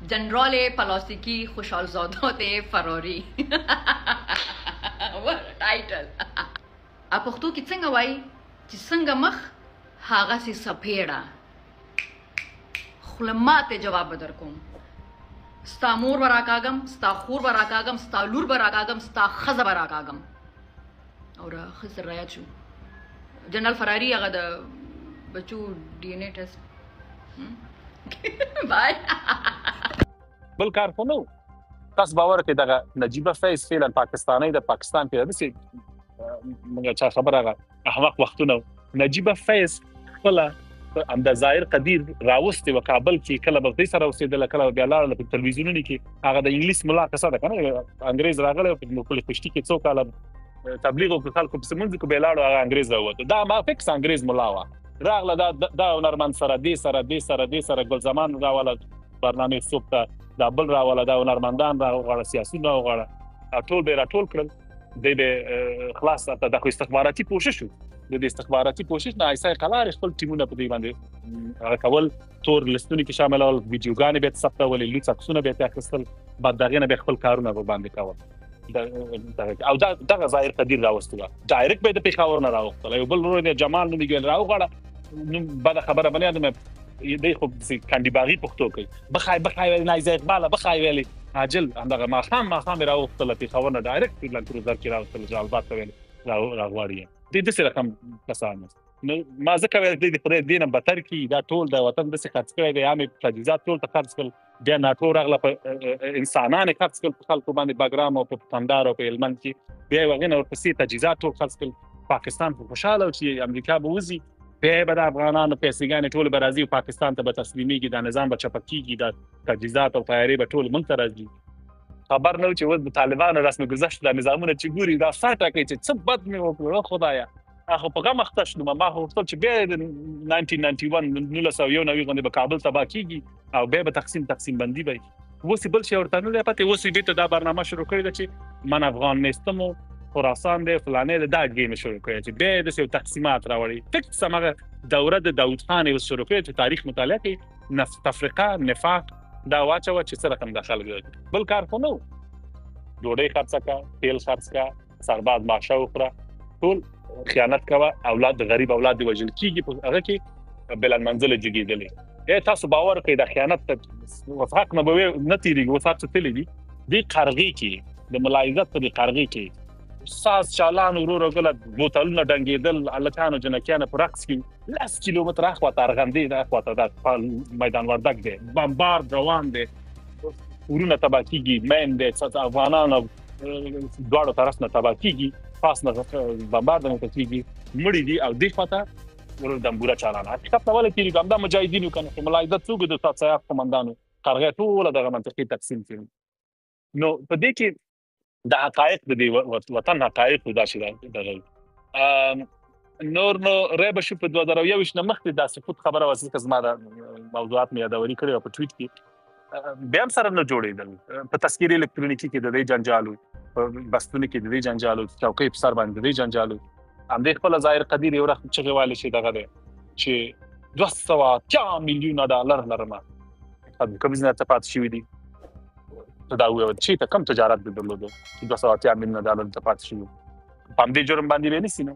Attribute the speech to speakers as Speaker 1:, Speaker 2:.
Speaker 1: جنرال پلاستیکی خوشحالزادات فراری ټایټل ا پښتو کې څنګه وایي چې څنګه مخ هغسې سپېړه خوله ماته جواب به درکوم ستا مور به راکاږم ستا خور به راکاږم ستا لور به راکاږم ستا ښځه به راکاږم او ښه سره رایاد شو جنرال فراري هغه د بچو ډي ان اے ټیسټ بای
Speaker 2: بل کار خو نه و تاسو باور کوئ دغه نجیبه فیض فعلا پاکستانی د پاکستان کې داسې موږ چا خبره هغه احمق وختونه نجیبه فیض خپله همدا ظاهر قدیر راوستې وه کابل کې کله به دوی سره اوسېدله کله به بیا لاړله په تلویزیونونو کې هغه د انګلیس ملا قصه ده که نه انګریز راغلی په پل خشتي کې څو کاله تبلیغ وکړو خلکو پسې مونځ کو بیا لاړو هغه انګریز راووتو دا ما فکس انګریز ملا وه راغله دا هنرمند سره دې سره ګل زمان راوله برنامې صبح ته دا بل راوله دا هنرمندان راوغواړه سیاسون راوغواړه ټول به یې راټول کړل دی به خلاص دا خو استخباراتي کوشش و د دې استخباراتي کوشش نه عیسی قلار خپل ټیمونه په دې باندې کول تور لستونو کې شاملول ویډیوګانې به یې ثبتولې لوڅ عکسونه به یې اخیستل بعد د هغې نه به خپل کارونه باندې کول او دغه ظاهر قدیر راوستی وه ډایرکټ به یې د پېښور نه راوختل یو بل ورور یې جمال نومېږي ویل راوغواړه بده خبره بنې ادم دی خو کندي باغي پښتو کوي بخای ویلې نایزه اقباله بخای ویلې عاجل همدغه ماښام یې راوختله پېښور نه ډایرکټ لنډ کروزر کې راوختل جلالباد ته ویل راغواړي یې داسې رقم کسان نو ما ځکه ویل دی د خدای دې نه بدتر کړي دا ټول د وطن داسې خرڅ کړی دی عامې تجهیزات ټول ته خرڅ کړل بیا ناټو راغله په انسانان یې خرڅ کړل په خلکو باندې بګرام او په کندهار او په هلمند کې بیا یې هغې نه ورپسې تجهیزات ټول خرڅ کړل پاکستان خو خوشحاله و چې امریکا به وځي بیا به د افغانانو پیسېګانې ټولې به راځي او پاکستان ته به تسلیمېږي دا نظام به چپه کېږي دا تجهیزات او تیارې به ټول موږ ته راځي خبر نه و چې اوس د طالبانو رسم گذشت دا نظامونه چې ګوري دا سر ټاکوي چې څه بد مې وکړو خدایه خو په غم اخته شوم ما خو غوښتل چې بیا د 1991 غوندې به کابل تباه کېږي او بیا به تقسیم بندي به وي اوس یې بل شی ورته نه دی پاتې اوس یې بېرته دا برنامه شروع کړې ده چې من افغان نیستم و خراسان دی فلانې دی دا ګیم شروع کړی چې بیا یې داسې یو تقسیمات راوړي فکس همغه دوره د داود خان یې اوس شروع کړې چې تاریخ مطالعه کوي تفرقه نفاق دا واچوه چې څه رقم د خلک بل کار خو نه و ډوډۍ خرڅه کړه تیل خرڅ کړه سرباز ماشه وخوره ټول خیانت کوه اولاد د غریب اولاد دې وژل کېږي په هغه کې بلندمنزله جګېدلې تاسو باور کوئ د خیانت اوس حق نه به نه تېرېږي اوس هر څه تللی دي دې قرغې کې د ملا عزت په دې قرغې کې ساز چالان ورور ګله بوتلونه ډنګېدل هلکانو جنکیانو په رقص کې 10 کیلومتره اخواته ارغندې ده اخواته دا میدان وردګ دی بمبارد روان دی ورونه تباه کېږي مین دی افغانان دواړو طرف نه تباه کېږي پاس نه بمبارد نه کېږي مړي دي او دې خواته دمبوره چالانه حقیقت نه ولې تېرېږي همدا مجاهدینو که نه خو ملا عزت څوک د استاد سیاف قمندانو قرغې ټوله دغه منطقې تقسیم کړي نو په دې کې د حقایق د دې وطن حقایق دا چې دغه نور نو ریبه شو په 2021 نه مخکې دا سقوط خبره وه ځکه زما د موضوعات مې یادوري کړې وه په ټویټ کې بیا هم سره نه جوړېدل په تذکرې الکترونیکي کې د دې جنجال و په بستونو کې د دې جنجال و چوکۍ په سر باندې د دې جنجال و همدې خپله ظاهر قدیر یو وخت چغې والې چې دغه دی چې 280 میلیونه ډالر لرمه کوم ځای ته پاتې شوي دي دا وویل چې ته کم تجارت دې درلودو چې 280 میلیونه ډالر ته پاتې شوي په همدې جرم باندې به نیسي نو